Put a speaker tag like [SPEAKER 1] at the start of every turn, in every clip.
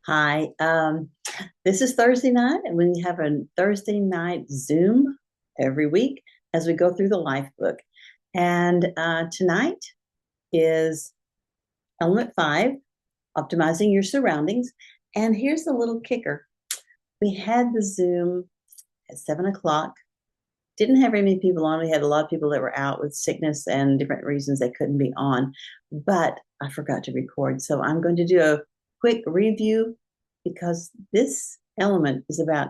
[SPEAKER 1] Hi. This is Thursday night, and we have a Thursday night Zoom every week as we go through the LifeBook. And tonight is element 5, optimizing your surroundings. And here's the little kicker. We had the Zoom at 7 o'clock. Didn't have very many people on. We had a lot of people that were out with sickness and different reasons they couldn't be on, but I forgot to record. So I'm going to do a quick review because this element is about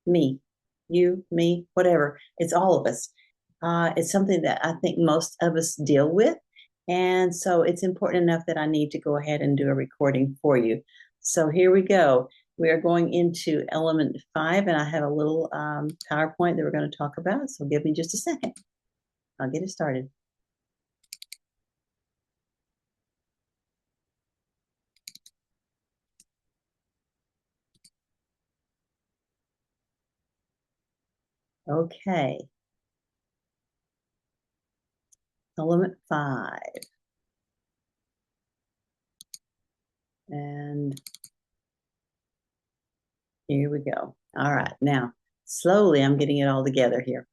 [SPEAKER 1] me, you, me, whatever. It's all of us. It's something that I think most of us deal with. And so it's important enough that I need to go ahead and do a recording for you. So here we go. We are going into element 5, and I have a little PowerPoint that we're going to talk about. So give me just a second. I'll get it started. Okay. Element 5. And here we go. All right. Now, slowly, I'm getting it all together here.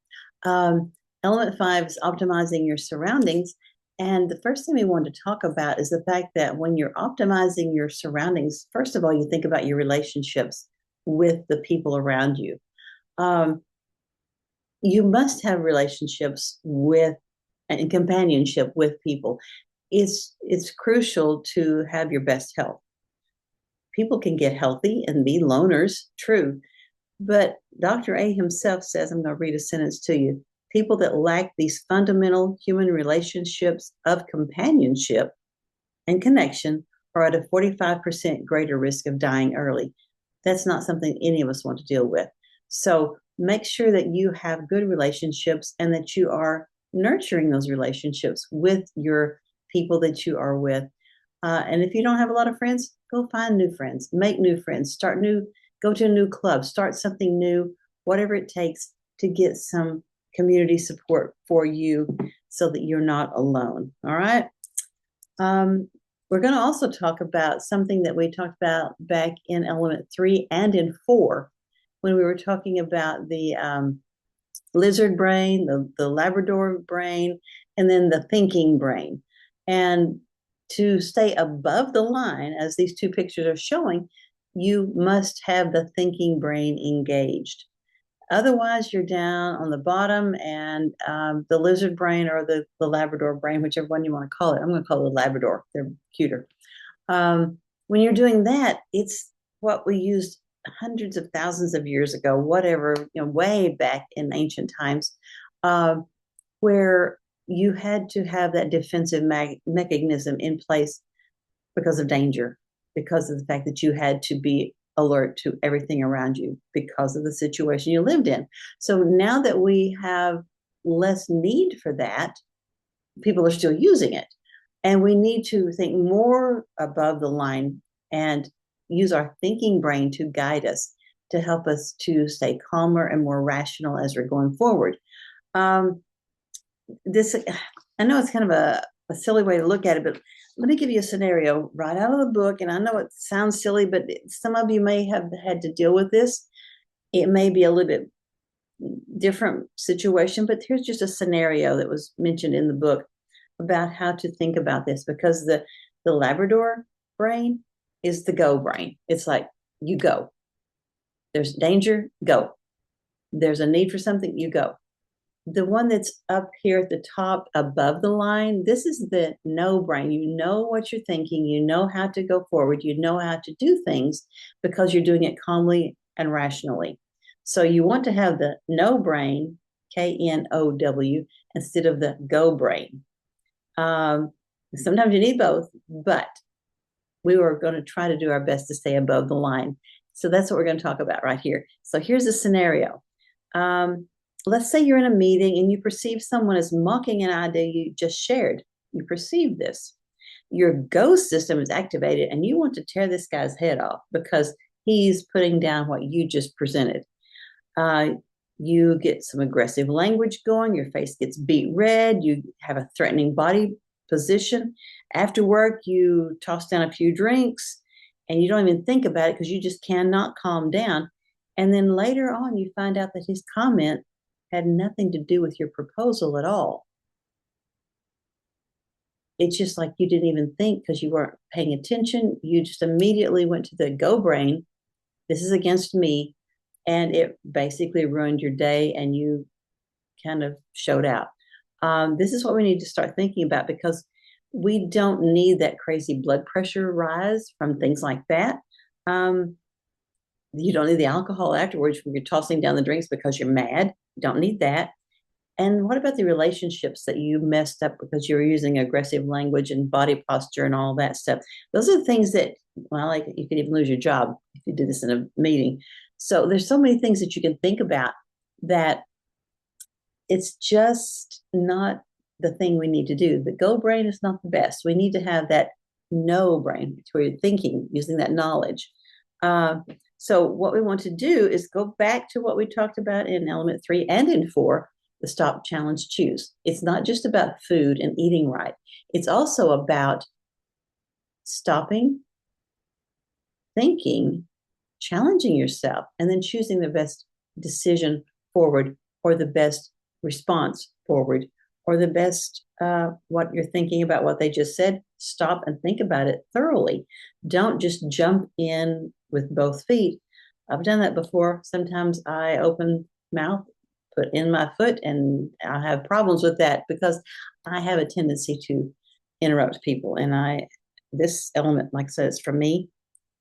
[SPEAKER 1] Element 5 is optimizing your surroundings. And the first thing we want to talk about is the fact that when you're optimizing your surroundings, first of all, you think about your relationships with the people around you. You must have relationships with and companionship with people. It's crucial to have your best health. People can get healthy and be loners, true. But Dr. A himself says, I'm going to read a sentence to you. People that lack these fundamental human relationships of companionship and connection are at a 45% greater risk of dying early. That's not something any of us want to deal with. So make sure that you have good relationships and that you are nurturing those relationships with your people that you are with. And if you don't have a lot of friends, go find new friends, make new friends, go to a new club, start something new, whatever it takes to get some community support for you so that you're not alone. All right. We're going to also talk about something that we talked about back in element 3 and in 4 when we were talking about the lizard brain, the Labrador brain, and then the thinking brain. And to stay above the line, as these two pictures are showing, you must have the thinking brain engaged. Otherwise, you're down on the bottom, and the lizard brain or the Labrador brain, whichever one you want to call it. I'm going to call it Labrador. They're cuter. When you're doing that, it's what we used hundreds of thousands of years ago, whatever, way back in ancient times, where you had to have that defensive mechanism in place because of danger, because of the fact that you had to be alert to everything around you because of the situation you lived in. So now that we have less need for that, people are still using it. And we need to think more above the line and use our thinking brain to guide us, to help us to stay calmer and more rational as we're going forward. This, I know it's kind of a silly way to look at it, but let me give you a scenario right out of the book. And I know it sounds silly, but some of you may have had to deal with this. It may be a little bit different situation, but here's just a scenario that was mentioned in the book about how to think about this, because the Labrador brain is the go brain. It's like, you go. There's danger, go. There's a need for something, you go. The one that's up here at the top above the line, this is the no brain. You know what you're thinking. You know how to go forward. You know how to do things because you're doing it calmly and rationally. So you want to have the no brain, K-N-O-W, instead of the go brain. Sometimes you need both, but we were going to try to do our best to stay above the line. So that's what we're going to talk about right here. So here's a scenario. Let's say you're in a meeting and you perceive someone is mocking an idea you just shared. You perceive this. Your go system is activated and you want to tear this guy's head off because he's putting down what you just presented. You get some aggressive language going. Your face gets beet red. You have a threatening body position. After work, you toss down a few drinks and you don't even think about it because you just cannot calm down. And then later on, you find out that his comment had nothing to do with your proposal at all. It's just like you didn't even think because you weren't paying attention. You just immediately went to the go brain. This is against me. And it basically ruined your day and you kind of showed out. This is what we need to start thinking about because we don't need that crazy blood pressure rise from things like that. You don't need the alcohol afterwards when you're tossing down the drinks because you're mad. You don't need that. And what about the relationships that you messed up because you were using aggressive language and body posture and all that stuff? Those are the things that, well, like you could even lose your job if you did this in a meeting. So there's so many things that you can think about that it's just not the thing we need to do. The go brain is not the best. We need to have that no brain where you're thinking, using that knowledge. So what we want to do is go back to what we talked about in element 3 and in 4, the stop, challenge, choose. It's not just about food and eating right. It's also about stopping, thinking, challenging yourself, and then choosing the best decision forward or the best response forward or the best what you're thinking about what they just said. Stop and think about it thoroughly. Don't just jump in with both feet. I've done that before. Sometimes I open mouth, put in my foot, and I have problems with that because I have a tendency to interrupt people. And this element, like I said, is for me.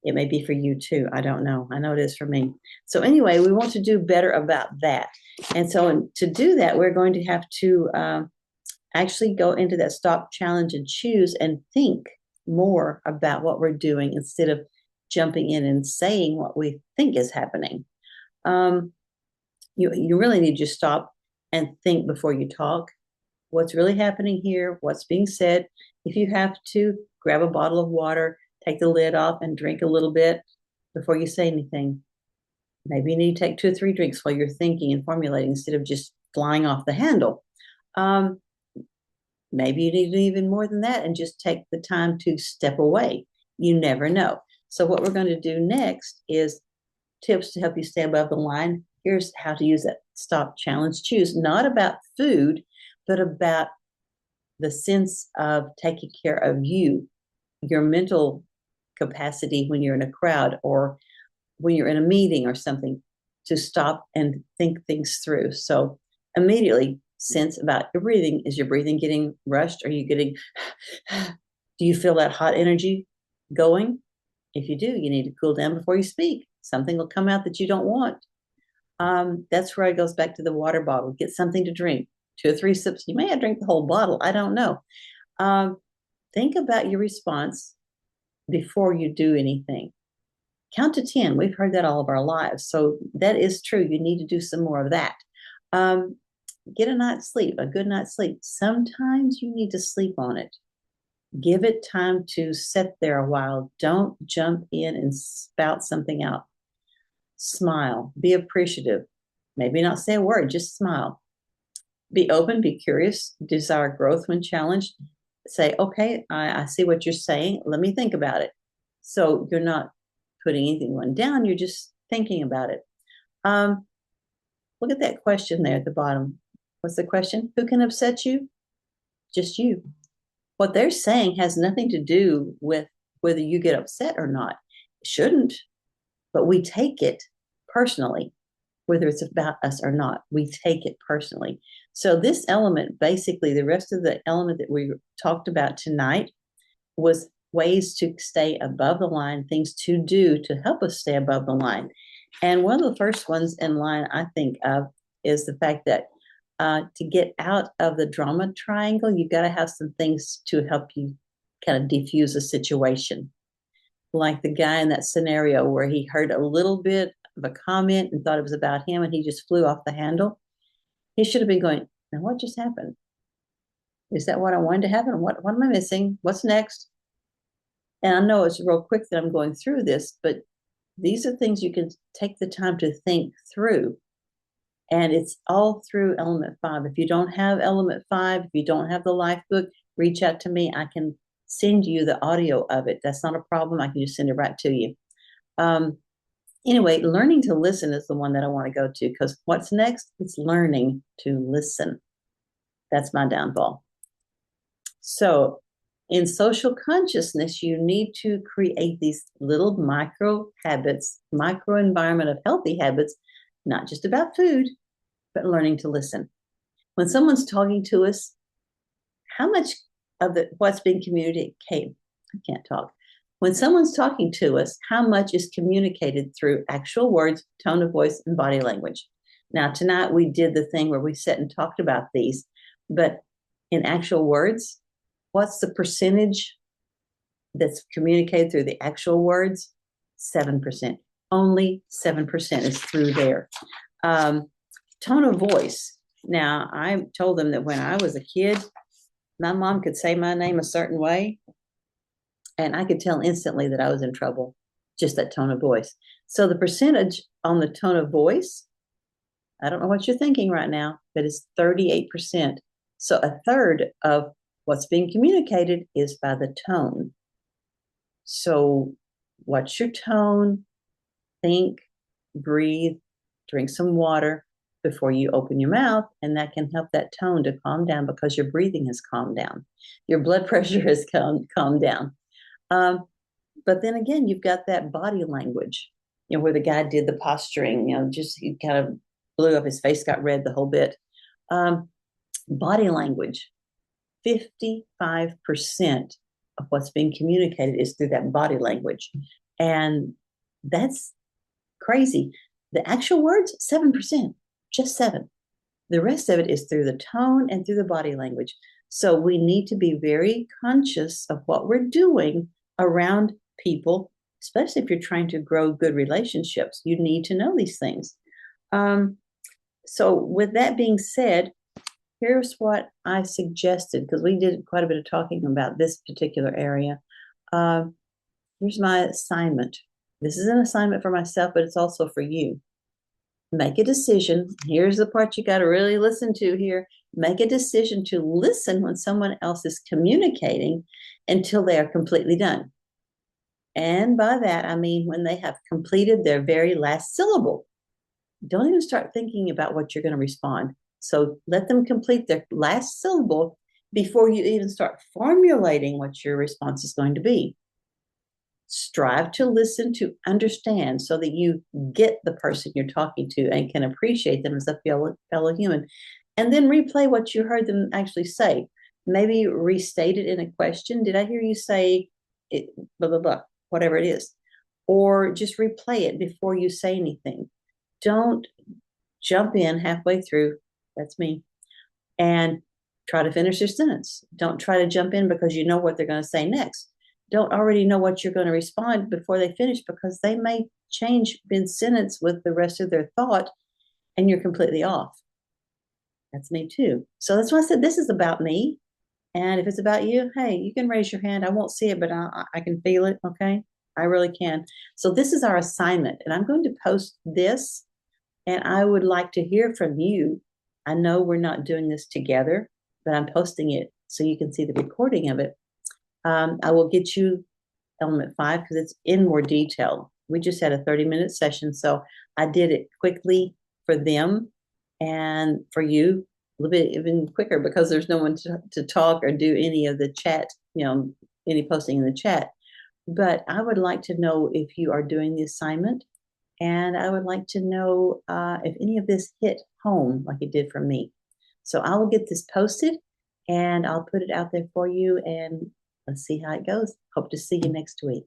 [SPEAKER 1] It may be for you too. I don't know. I know it is for me. So anyway, we want to do better about that. And so to do that, we're going to have to actually go into that stop, challenge, and choose and think more about what we're doing instead of jumping in and saying what we think is happening. You really need to stop and think before you talk. What's really happening here? What's being said? If you have to, grab a bottle of water, take the lid off and drink a little bit before you say anything. Maybe you need to take 2 or 3 drinks while you're thinking and formulating instead of just flying off the handle. Maybe you need even more than that and just take the time to step away. You never know. So what we're going to do next is tips to help you stay above the line. Here's how to use that stop, challenge, choose. Not about food, but about the sense of taking care of you, your mental capacity when you're in a crowd or when you're in a meeting or something, to stop and think things through. So immediately sense about your breathing. Is your breathing getting rushed? Are you getting, do you feel that hot energy going? If you do, you need to cool down before you speak. Something will come out that you don't want. That's where it goes back to the water bottle. Get something to drink, 2 or 3 sips. You may have drink the whole bottle. I don't know. Think about your response before you do anything. Count to 10. We've heard that all of our lives. So that is true. You need to do some more of that. Get a night's sleep, a good night's sleep. Sometimes you need to sleep on it. Give it time to sit there a while. Don't jump in and spout something out. Smile. Be appreciative. Maybe not say a word, just smile. Be open, be curious, desire growth when challenged. Say, okay, I see what you're saying. Let me think about it. So you're not putting anything down. You're just thinking about it. Look at that question there at the bottom. What's the question? Who can upset you? Just you. What they're saying has nothing to do with whether you get upset or not. It shouldn't, but we take it personally, whether it's about us or not. We take it personally. So this element, basically, the rest of the element that we talked about tonight was ways to stay above the line, things to do to help us stay above the line. And one of the first ones in line I think of is the fact that to get out of the drama triangle, you've got to have some things to help you kind of diffuse a situation. Like the guy in that scenario where he heard a little bit of a comment and thought it was about him and he just flew off the handle. He should have been going, now what just happened? Is that what I wanted to happen? What am I missing? What's next? And I know it's real quick that I'm going through this, but these are things you can take the time to think through. And it's all through element 5. If you don't have element 5, if you don't have the LifeBook, reach out to me. I can send you the audio of it. That's not a problem. I can just send it right to you. Um, anyway, learning to listen is the one that I want to go to, because what's next? It's learning to listen. That's my downfall. So, in social consciousness, you need to create these little micro habits, micro environment of healthy habits, not just about food, but learning to listen. When someone's talking to us, how much of what's being communicated? I can't talk. When someone's talking to us, how much is communicated through actual words, tone of voice, and body language? Now, tonight we did the thing where we sat and talked about these, but in actual words, what's the percentage that's communicated through the actual words? 7%. Only 7% is through there. Tone of voice. Now, I told them that when I was a kid, my mom could say my name a certain way, and I could tell instantly that I was in trouble, just that tone of voice. So the percentage on the tone of voice, I don't know what you're thinking right now, but it's 38%. So a third of what's being communicated is by the tone. So what's your tone? Think, breathe, drink some water before you open your mouth, and that can help that tone to calm down, because your breathing has calmed down. Your blood pressure has calmed down. But then again, you've got that body language, where the guy did the posturing, just he kind of blew up, his face got red, the whole bit. Body language, 55% of what's being communicated is through that body language. And that's crazy. The actual words, 7%, just 7. The rest of it is through the tone and through the body language. So we need to be very conscious of what we're doing around people, especially if you're trying to grow good relationships. You need to know these things. So with that being said, here's what I suggested, because we did quite a bit of talking about this particular area. Here's my assignment. This is an assignment for myself, but it's also for you. Make a decision. Here's the part you got to really listen to here. Make a decision to listen when someone else is communicating until they are completely done. And by that, I mean when they have completed their very last syllable. Don't even start thinking about what you're going to respond. So let them complete their last syllable before you even start formulating what your response is going to be. Strive to listen, to understand, so that you get the person you're talking to and can appreciate them as a fellow human. And then replay what you heard them actually say. Maybe restate it in a question. Did I hear you say it, blah, blah, blah, whatever it is? Or just replay it before you say anything. Don't jump in halfway through, that's me, and try to finish your sentence. Don't try to jump in because you know what they're going to say next. Don't already know what you're going to respond before they finish, because they may change mid-sentence with the rest of their thought and you're completely off. That's me too. So that's why I said this is about me. And if it's about you, hey, you can raise your hand. I won't see it, but I can feel it. Okay. I really can. So this is our assignment, and I'm going to post this, and I would like to hear from you. I know we're not doing this together, but I'm posting it so you can see the recording of it. I will get you element 5 because it's in more detail. We just had a 30-minute session, so I did it quickly for them, and for you a little bit even quicker, because there's no one to talk or do any of the chat, any posting in the chat. But I would like to know if you are doing the assignment, and I would like to know if any of this hit home like it did for me. So I will get this posted, and I'll put it out there for you, and let's see how it goes. Hope to see you next week.